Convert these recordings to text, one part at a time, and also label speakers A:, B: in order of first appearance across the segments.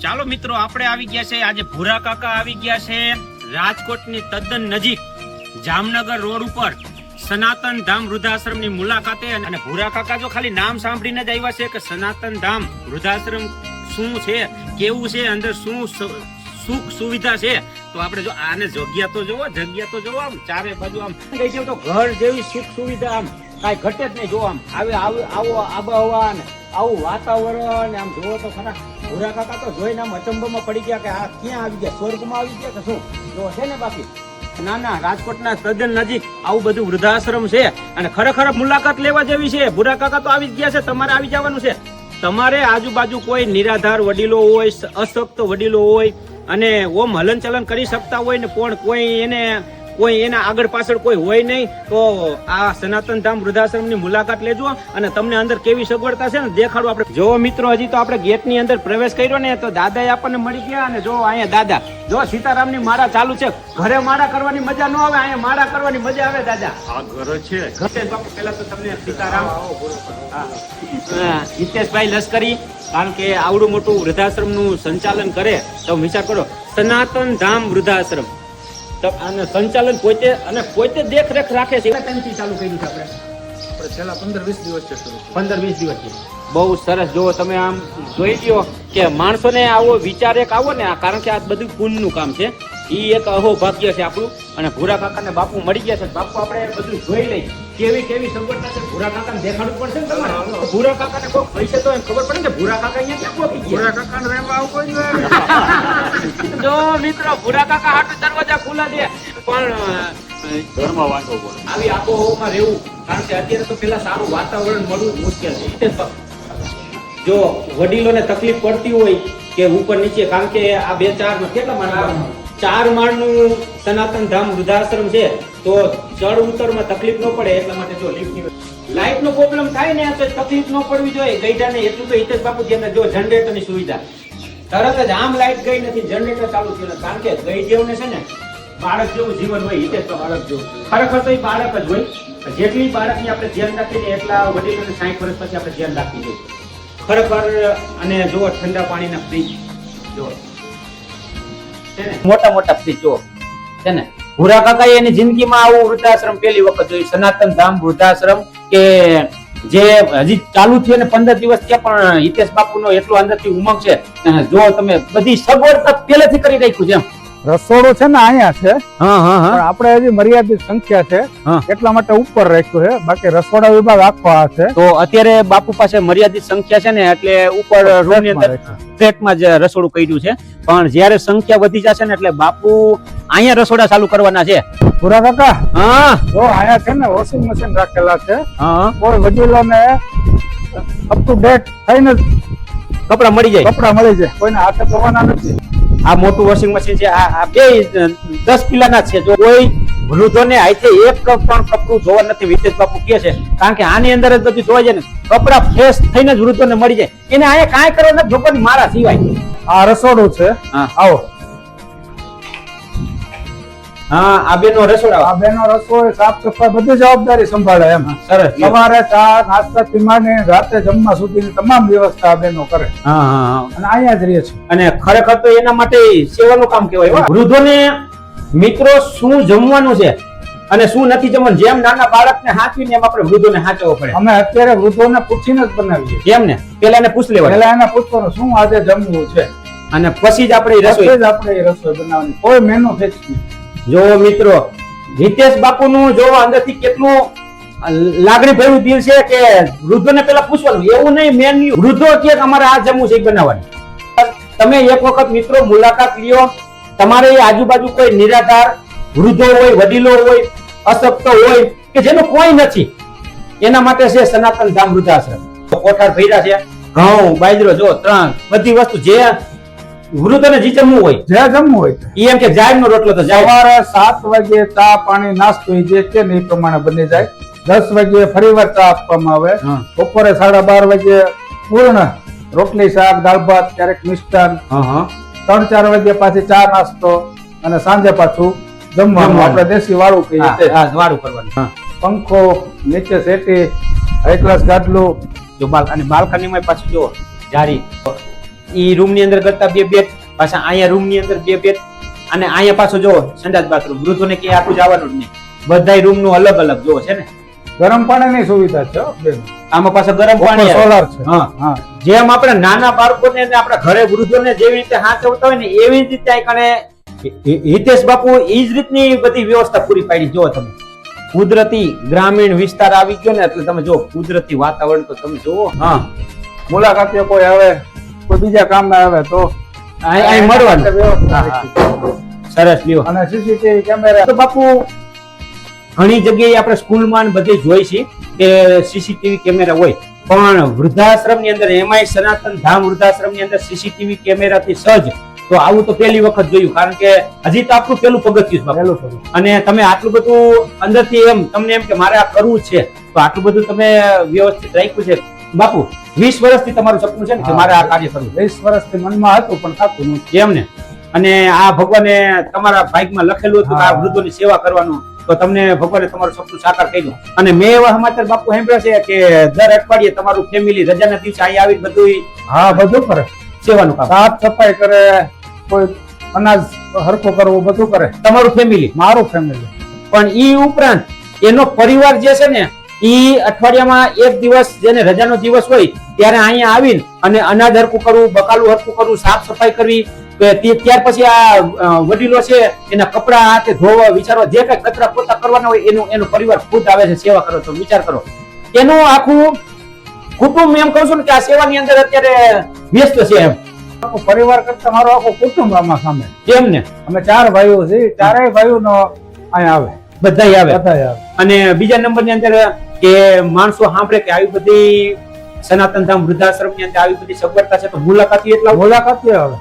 A: ચાલો મિત્રો, આપણે આવી ગયા છે આજે ભૂરા કાકા આવી ગયા છે રાજકોટની તદ્દન નજીક જામનગર રોડ ઉપર સનાતન ધામ વૃદ્ધાશ્રમ ની મુલાકાતે. અને ભૂરા કાકા જો ખાલી નામ સાંભળીને જ આવ્યા છે કે સનાતન ધામ વૃદ્ધાશ્રમ શું છે, કેવું છે, અંદર શું સુખ સુવિધા છે. તો આપણે જો આને જગ્યા તો જોવો આમ ચારે બાજુ આમ કઈ છે તો ઘર જેવી સુખ સુવિધા આમ કાંઈ ઘટે જ નહીં. જો આમ આવો આબોહવા ને આવું વાતાવરણ આમ જોવો તો ખરા. ભૂરા કાકા તો જોઈને આમ અચંબામાં પડી ગયા કે આ ક્યાં આવી ગયા, સ્વર્ગમાં આવી ગયા કે શું. જો છે ને બાકી ના રાજકોટના તદ્દન નજીક આવું બધું વૃદ્ધાશ્રમ છે અને ખરેખર મુલાકાત લેવા જેવી છે. ભૂરા કાકા તો આવી જ ગયા છે, તમારે આવી જવાનું છે. તમારે આજુબાજુ કોઈ નિરાધાર વડીલો હોય, અશક્ત વડીલો હોય અને ઓમ હલન ચલન કરી શકતા હોય ને પણ કોઈ એના આગળ પાછળ કોઈ હોય નહીં, તો આ સનાતન ધામ વૃદ્ધાશ્રમ ની મુલાકાત લેજો અને તમને અંદર કેવી સગવડતા છે ને દેખાડો. આપણે જો મિત્રો, હજી તો આપણે ગેટ ની અંદર પ્રવેશ કર્યો ને તો દાદા આપણને મળી ગયા. અને જો અહીંયા દાદા જો સીતારામ ની માળા ચાલુ છે. ઘરે માળા કરવાની મજા ન આવે, અહીંયા માળા કરવાની મજા આવે. દાદા
B: આ ઘર છે.
A: પેલા તો તમને સીતારામ. હિતેશભાઈ લશ્કરી, કારણ કે આવડું મોટું વૃદ્ધાશ્રમ નું સંચાલન કરે તો વિચાર કરો, સનાતન ધામ વૃદ્ધાશ્રમ અને સંચાલન પોતે દેખરેખ રાખે છે. ટાઈમથી ચાલુ કર્યું છે આપણે
B: છેલ્લા 15-20 દિવસથી શરૂ.
A: 15-20 દિવસથી. બહુ સરસ. જો તમે આમ જોઈ લ્યો કે માણસોને આવો વિચાર એક આવો ને, કારણ કે આ બધું પુણ્યનું કામ છે. ઈ એક અહોભાગ્ય છે આપણું. અને ભૂરા કાકાને બાપુ મળી ગયા છે. બાપુ આપણે બધું જોઈ લઈ કેવી સગવડતા છે. ભૂરા કાકાને દેખાડવું પડશે ને તમારે. ભૂરા કાકાને કોઈ પૈસે તો એમ ખબર પડે ને ભૂરા કાકા અહીંયા ક્યાં પહોંચી ગયા.
B: ભૂરા કાકાને રહેવા આવું કોઈ
A: જો મિત્રો, ભૂરા કાકા હાટુ દરવાજા ખુલ્લા છે પણ
B: ઘરમાં વાંધો પડે.
A: આવી આબોહવામાં રહેવું, કારણ કે અત્યારે તો પેલા સારું વાતાવરણ મળવું મુશ્કેલ છે. જો વડીલોને તકલીફ પડતી હોય કે ઉપર નીચે, કારણ કે આ 2-4 કેટલા માળ, 4 માળનું સનાતન ધામ વૃદ્ધાશ્રમ છે, તો ચડ ઉતરમાં તકલીફ ન પડે એટલા માટે જો લિફ્ટની લાઇટ નો પ્રોબ્લેમ થાય ને તો તકલીફ ન પડવી જોઈએ. ગઈઢાને એટલું તો હિતેશ બાપુ છે. જો જનરેટરની સુવિધા તરત જ આમ લાઇટ ગઈ નથી, જનરેટર ચાલુ થયું. કારણ કે ગઈ જેવને છે ને બાળક જેવું જીવન હોય. હિતેશ તો બાળક જેવું ખરેખર તો એ બાળક જ હોય. જેટલી બાળકની આપણે ધ્યાન રાખીએ એટલા વડીલોને 60 વર્ષ પછી આપણે ધ્યાન રાખવી જોઈએ ખરેખર. અને જુઓ ઠંડા પાણીના ફ્રીજ જુઓ છે ને, મોટા ફ્રીજ જુઓ છે ને. ભૂરા કાકા એની જિંદગીમાં આવું વૃદ્ધાશ્રમ પહેલી વખત જોયું, સનાતન ધામ વૃદ્ધાશ્રમ, કે જે હજી ચાલુ થયું ને 15 દિવસ થયા પણ હિતેશ બાપુનો એટલો અંદરથી ઉમંગ છે. જો તમે બધી સગવડતા પહેલેથી કરી રાખ્યું છે.
C: રસોડું છે ને અહીંયા છે, પણ આપણે હજી મર્યાદિત સંખ્યા છે એટલા માટે ઉપર રાખ્યું છે. બાકી રસોડા વિભાગ આખો આ છે.
A: તો અત્યારે બાપુ પાસે મર્યાદિત સંખ્યા છે ને એટલે ઉપર રૂમની અંદર ફ્લેટમાં જ રસોડું કર્યું છે. પણ જ્યારે સંખ્યા વધી જશે ને એટલે બાપુ અહીંયા રસોડા ચાલુ કરવાના છે.
C: ભૂરા કાકા જો અહીંયા છે ને વોશિંગ મશીન રાખેલા છે. કોઈ વડીલોને અપ ટુ ડેટ થઈને
A: કપડા મળી જાય.
C: કોઈને હાથે ધોવાના નથી.
A: આ મોટું વોશિંગ મશીન છે. આ બે 10 કિલોના છે. જો કોઈ વૃદ્ધોને હાથે એક પણ કપડું ધોવા નથી, હિતેશ બાપુ કહે છે. કારણ કે આની અંદર જ બધું ધોવાઈ જાય ને, કપડા ફ્રેશ થઈને જ વૃદ્ધોને મળી જાય. એને અહીંયા કાંઈ કરવા નથી જોવાની મારા સિવાય.
C: આ રસોડું છે. આવો.
A: આ બેનો રસોડા,
C: આ બેનો રસોઈ, સાફ સફાઈ બધી જવાબદારી સંભાળે એમ.
A: સરસ.
C: સવારે ચા નાસ્તા થી માંડી રાતે જમવા સુધીની તમામ વ્યવસ્થા આ બેનો કરે. અને અહીંયા જ રહે છે.
A: અને ખરેખર તો એના માટે સેવાનું કામ કહેવાય. વૃદ્ધોને મિત્રો શું જમવાનું છે અને શું નથી જમવાનું, જેમ નાના બાળકને હાંચવીને એમ આપણે વૃદ્ધોને હાંચવો પડે.
C: અમે અત્યારે વૃદ્ધોને પૂછીને જ બનાવીએ.
A: કેમ ને, પેલા એને પૂછ લેવાનું.
C: પેલા એને પૂછવાનું શું આજે જમવું છે,
A: અને પછી જ આપણે
C: રસોઈ બનાવવાની. કોઈ મેનુ ફિક્સ નહીં.
A: જો મિત્રો, હિતેશ બાપુનું જો અંદરથી કેટલું લાગણી ભર્યું દિલ છે કે વૃદ્ધોને પેલા પૂછવાનું, એવું નહીં મેન્યુ વૃદ્ધો કે અમારે આ જમવું છે બનાવવાનું. તમે એક વખત મિત્રો મુલાકાત લ્યો. તમારે આજુબાજુ કોઈ નિરાધાર વૃદ્ધો હોય, વડીલો હોય, અશક્ત હોય કે જેનું કોઈ નથી, એના માટે છે સનાતન ધામ વૃદ્ધાશ્રમ. કોઠાર ભર્યા છે, ઘઉં બાજરો જો 3 બધી વસ્તુ જે વૃદ્ધોને જે જમવું હોય એમ કે જાહેર નો રોટલો તો
C: સવારે 7 વાગે ચા પાણી નાસ્તો જે છે ને એ પ્રમાણે બની જાય. 10 વાગે ફરીવાર ચા આપવામાં આવે. બપોરે 12:30 વાગે પૂર્ણ રોટલી શાક દાળ ભાત ક્યારેક મિષ્ટાન. 3-4 વાગે પાછી ચા નાસ્તો અને સાંજે પાછું જમવાનું. આપણે દેશી વાળું કહીએ
A: વાળું કરવાનું.
C: પંખો નીચે સેટી હાઈ ક્લાસ ગાદલું.
A: જો અને બાલ્કનીમાં પાછું જો જારી ઈ રૂમ ની અંદર કરતા 2 બેડ, પાછા અહીંયા રૂમ ની અંદર 2 બેડ, અને અહીંયા પાછો જો સંડાસ બાથરૂમ. વૃદ્ધોને કે આખું જવાનું જ નહીં, બધાય રૂમ નું અલગ અલગ જો છે ને.
C: ગરમ પાણીની સુવિધા છે હો બેન.
A: આમાં પાછા ગરમ પાણી આવે.
C: સોલાર છે.
A: હા
C: હા.
A: જેમ આપણે નાના બાળકોને ને આપણા ઘરે વૃદ્ધોને જેવી રીતે હાચવતા હોય ને એવી જ રીતે આ કણે હિતેશ બાપુ ઈ જ રીતની બધી વ્યવસ્થા પૂરી પાડી. જો તમે કુદરતી ગ્રામીણ વિસ્તાર આવી ગયો ને એટલે તમે જો કુદરતી વાતાવરણ તો તમે જુઓ.
C: હા, મુલાકાતીઓ કોઈ આવે, કોઈ બીજા કામમાં આવે તો
A: અહીં મળવાનું.
C: વ્યવસ્થા
A: હા,
C: રાખી.
A: સરસ લ્યો.
C: અને સીસીટીવી કેમેરા
A: તો બાપુ ઘણી જગ્યાએ આપણે સ્કૂલમાં ને બધે જોઈ છે કે સીસીટીવી કેમેરા હોય, પણ વૃદ્ધાશ્રમ ની અંદર એમાંય સનાતન ધામ વૃદ્ધાશ્રમ ની અંદર સીસીટીવી કેમેરાથી સજ્જ. તો આવું તો પહેલી વખત જોયું, કારણ કે હજી તો આપણું પેલું પગથિયું છે બાપુ. અને તમે આટલું બધું અંદરથી એમ તમને એમ કે મારે આ કરવું છે, તો આટલું બધું તમે વ્યવસ્થિત રાખ્યું છે. બાપુ 20 વર્ષથી તમારું સપનું છે ને કે મારે આ કાર્ય કરવું.
C: 20 વર્ષથી મનમાં હતું પણ થતું નહોતું.
A: એમ ને. અને આ ભગવાને તમારા ભાગ્યમાં લખેલું હતું કે આ વૃદ્ધોની સેવા કરવાનું, તો તમને ભગવાને તમારું સપનું સાકાર કર્યું. અને મેં એવા સમાચાર બાપુ સાંભળ્યા છે કે દર અઠવાડિયે તમારું ફેમિલી રજાના દિવસે અહીં આવી બધું
C: હા, બધું કરે.
A: સેવાનું કામ,
C: સાફ સફાઈ કરે, કોઈ અનાજ હરખું કરવું, બધું કરે.
A: તમારું ફેમિલી.
C: મારું ફેમિલી.
A: પણ ઈ ઉપરાંત એનો પરિવાર જે છે ને ઈ અઠવાડિયામાં એક દિવસ જેને રજાનો દિવસ હોય ત્યારે અહીંયા આવીને અને અનાજ હરખું કરવું, બકાલું હરખું કરવું, સાફ સફાઈ કરવી, ત્યાર પછી આ વડીલો છે એના કપડા હાથે ધોવા, વિચારવા, જે કઈ કચરા પોતા કરવાના હોય એનો પરિવાર ખુદ આવે છે સેવા કરો. તો વિચાર કરો, એનું આખું કુટુંબ એમ કહું છું ને કે આ સેવાની અંદર અત્યારે વ્યસ્ત છે. એમ
C: આખો પરિવાર કરતા મારો આખો કુટુંબ આમાં સામે.
A: કેમ ને.
C: અમે 4 ભાઈઓ છીએ, 4 ભાઈઓનો અહીંયા આવે,
A: બધાય આવે.
C: બધાય આવે.
A: અને બીજા નંબરની અંદર કે માણસો સાંભળે કે આવી બધી સનાતન ધામ વૃદ્ધાશ્રમ ની અંદર આવી બધી સગવડતા છે, તો મુલાકાતી એટલા
C: મુલાકાતીઓ આવે.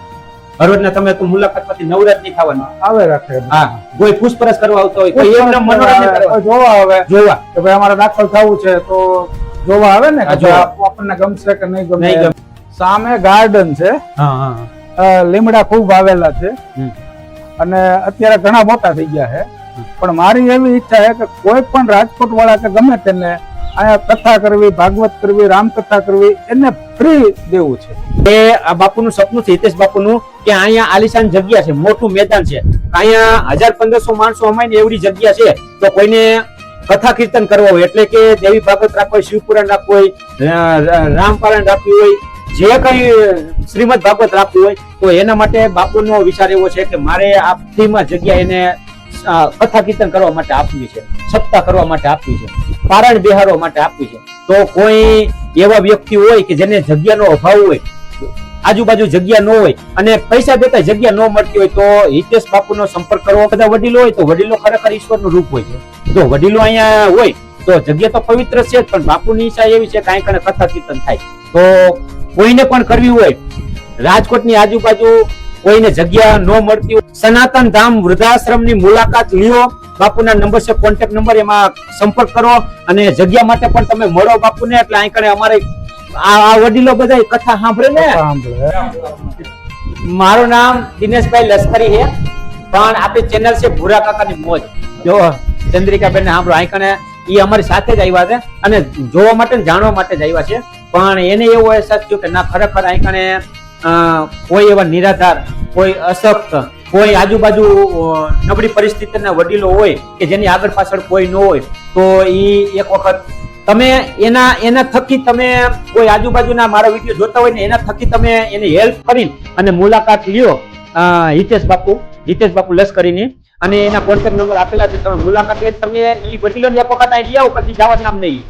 A: હરરોજના તમે તો મુલાકાતમાંથી નવરાત નહીં થવાના.
C: આવે રાખે.
A: હા, કોઈ પૂછપરછ કરવા આવતો હોય, કોઈ એમને મનોરંજન કરવા
C: કોઈ જોવા આવે,
A: જોવા
C: કે ભાઈ અમારે દાખલ થવું છે તો જોવા આવે ને
A: હા,
C: કે
A: જોવા.
C: આપણને ગમશે કે નહીં
A: નહીં
C: ગમે. સામે ગાર્ડન છે,
A: હા હા.
C: લીમડા ખૂબ આવેલા છે
A: હમ.
C: અને અત્યારે ઘણા મોટા થઈ ગયા છે. પણ મારી એવી ઈચ્છા છે કે કોઈ પણ રાજકોટ વાળા કે ગમે તેને અહીંયા કથા કરવી, ભાગવત કરવી, રામકથા કરવી, એને ફ્રી દેવું છે.
A: એ આ બાપુનું સપનું છે, હિતેશ બાપુનું, કે અહીંયા આલિશાન જગ્યા છે, મોટું મેદાન છે, અહીંયા 1000-1500 માણસો અમાય એવડી જગ્યા છે. તો કોઈને કથા કીર્તન કરવા હોય, એટલે કે દેવી ભાગવત રાખવું હોય, શિવપુરાણ રાખવું હોય, રામપારાયણ રાખવું હોય, જે કઈ શ્રીમદ ભાગવત રાખવું હોય, તો એના માટે બાપુનો વિચાર એવો છે કે મારે આ ફ્રીમાં જગ્યા એને કથા કીર્તન કરવા માટે આપવી છે, સપ્તાહ કરવા માટે આપવી છે, પારાયણ બિહારવા માટે આપવી છે. તો કોઈ એવા વ્યક્તિ હોય કે જેને જગ્યાનો અભાવ હોય, આજુબાજુ જગ્યા ન હોય અને પૈસા દેતા જગ્યા ન મળતી હોય, તો હિતેશ બાપુનો સંપર્ક કરવો. બધા વડીલો હોય તો વડીલો ખરેખર ઈશ્વરનું રૂપ હોય છે. જો વડીલો અહીંયા હોય તો જગ્યા તો પવિત્ર છે જ, પણ બાપુની ઈચ્છા એવી છે કાંઈ કને કથા કીર્તન થાય. તો કોઈને પણ કરવી હોય, રાજકોટની આજુબાજુ કોઈને જગ્યા ન મળતી હોય, સનાતન ધામ વૃદ્ધાશ્રમની મુલાકાત લ્યો. બાપુના નંબર છે, કોન્ટેક્ટ નંબર, એમાં સંપર્ક કરો અને જગ્યા માટે પણ તમે મળો બાપુને. એટલે અહીં કણે અમારે આ વડીલો બધા કથા સાંભળે ને. મારું નામ દિનેશભાઈ લશ્કરી છે, પણ આપણી ચેનલ છે ભૂરા કાકાની મોજ. જો ચંદ્રિકાબેન સાંભળો, અહીં કણે એ અમારી સાથે જ આવ્યા છે અને જોવા માટે જાણવા માટે જ આવ્યા છે. પણ એને એવો અહેસાસ થયો કે ના, ખરેખર અહીં કણે કોઈ એવા નિરાધાર, કોઈ અશક્ત, કોઈ આજુબાજુ નબળી પરિસ્થિતિના વડીલો હોય કે જેની આગળ પાછળ કોઈ ન હોય, તો એ એક વખત તમે એના થકી તમે કોઈ આજુબાજુના મારા વિડીયો જોતા હોય ને એના થકી તમે એને હેલ્પ કરી અને મુલાકાત લ્યો હિતેશ બાપુ લશ્કરીની. અને એના કોન્ટેક્ટ નંબર આપેલા છે, તમે મુલાકાત લઈ તમે એ વડીલોને એક વખત અહીં લઈ આવો, પછી જવા નામ નહીં.